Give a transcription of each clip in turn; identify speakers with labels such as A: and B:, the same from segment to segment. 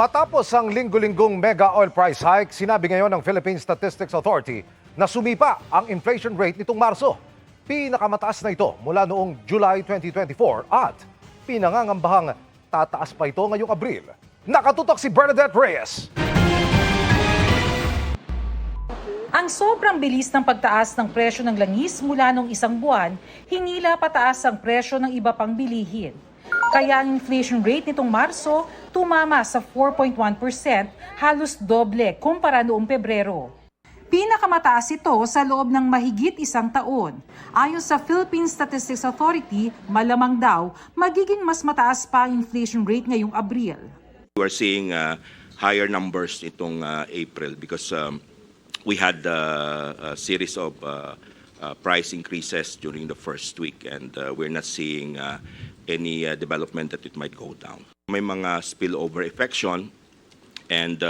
A: Matapos ang linggo-linggong mega oil price hike, sinabi ngayon ng Philippine Statistics Authority na sumipa ang inflation rate nitong Marso. Pinakamataas na ito mula noong July 2024 at pinangangambahang tataas pa ito ngayong Abril. Nakatutok si Bernadette Reyes.
B: Ang sobrang bilis ng pagtaas ng presyo ng langis mula nung isang buwan, hinila pataas ang presyo ng iba pang bilihin. Kaya ang inflation rate nitong Marso tumama sa 4.1%, halos doble kumpara noong Pebrero. Pinakamataas ito sa loob ng mahigit isang taon. Ayon sa Philippine Statistics Authority, malamang daw magiging mas mataas pa ang inflation rate ngayong Abril.
C: We are seeing higher numbers itong April because we had a series of price increases during the first week and we're not seeing any development that it might go down. May mga spillover effection and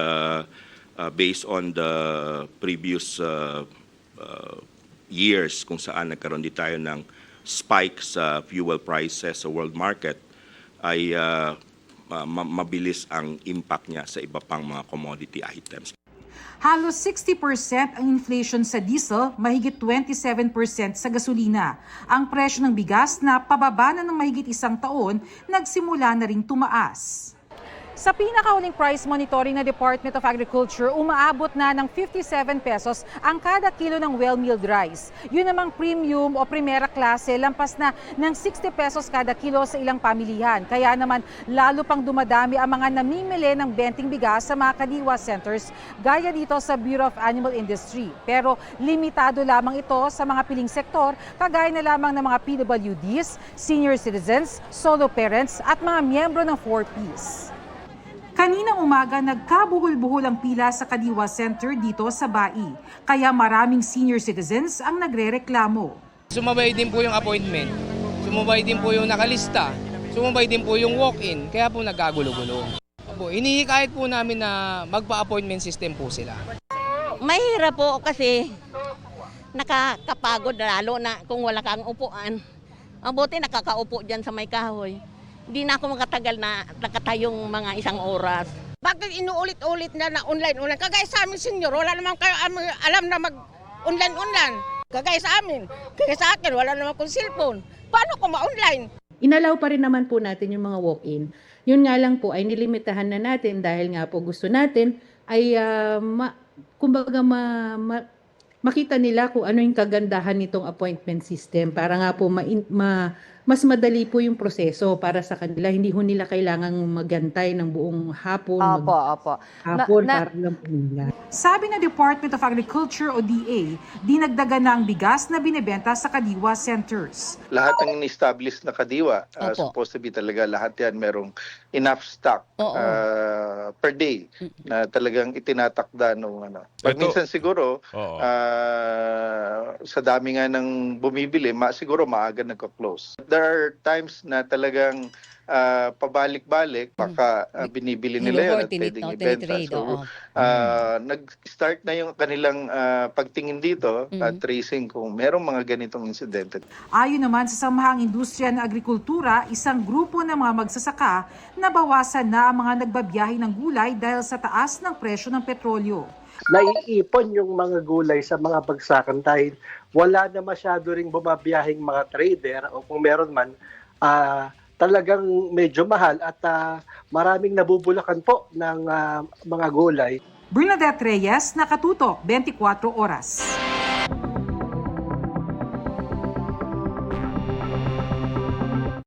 C: based on the previous years kung saan nagkaroon din tayo ng spike sa fuel prices sa world market ay mabilis ang impact niya sa iba pang mga commodity items.
B: Halos 60% ang inflation sa diesel, mahigit 27% sa gasolina. Ang presyo ng bigas na pababa na ng mahigit isang taon, nagsimula na ring tumaas. Sa pinakauling price monitoring na Department of Agriculture, umaabot na ng 57 pesos ang kada kilo ng well-milled rice. Yun namang premium o primera klase, lampas na ng 60 pesos kada kilo sa ilang pamilihan. Kaya naman lalo pang dumadami ang mga namimili ng benting bigas sa mga kadiwa centers gaya dito sa Bureau of Animal Industry. Pero limitado lamang ito sa mga piling sektor, kagaya na lamang ng mga PWDs, senior citizens, solo parents at mga miyembro ng 4Ps. Kaninang umaga, nagkabuhol-buhol ang pila sa Kadiwa Center dito sa Bai. Kaya maraming senior citizens ang nagrereklamo.
D: Sumabay din po yung appointment, sumabay din po yung nakalista, sumabay din po yung walk-in, kaya po nagkagulo-gulo. Hinihikayat po namin na magpa-appointment system po sila.
E: Mahirap po kasi nakakapagod lalo na kung wala kang upuan. Mabuti nakakaupo dyan sa may kahoy. Hindi na ako makatagal na nakatayong mga isang oras.
F: Bakit inuulit-ulit na online? Kagaya sa amin, senyor, wala naman kayo alam na mag-online. Kagaya sa amin, kagaya sa akin, wala naman kong cellphone. Paano ko ma-online?
G: Inalaw pa rin naman po natin yung mga walk-in. Yun nga lang po ay nilimitahan na natin dahil nga po gusto natin ay makita nila kung ano yung kagandahan nitong appointment system para nga po mas madali po yung proseso para sa kanila. Hindi ho nila kailangang magantay ng buong hapon.
H: Opo.
G: Para lang po nila.
B: Sabi ng Department of Agriculture o DA, dinagdagan na ang bigas na binebenta sa Kadiwa Centers.
I: Lahat ng in-establish na kadiwa, supposed to be talaga lahat yan merong enough stock per day na talagang itinatakda nung ano. Minsan siguro, sa dami nga ng bumibili, siguro maaga nagko-close. There are times na talagang pabalik-balik, baka binibili nila yun at pwedeng ibenta. So, nag-start na yung kanilang pagtingin dito at tracing kung merong mga ganitong insidente.
B: Ayon naman sa Samahang Industriya ng Agrikultura, isang grupo ng mga magsasaka na bawasan na ang mga nagbabiyahe ng gulay dahil sa taas ng presyo ng petrolyo.
J: Naiipon yung mga gulay sa mga bagsakan dahil wala na masyado ring bumabiyahing mga trader o kung meron man, talagang medyo mahal at maraming nabubulakan po ng mga gulay.
B: Bernadette Reyes, Nakatutok, 24 Oras.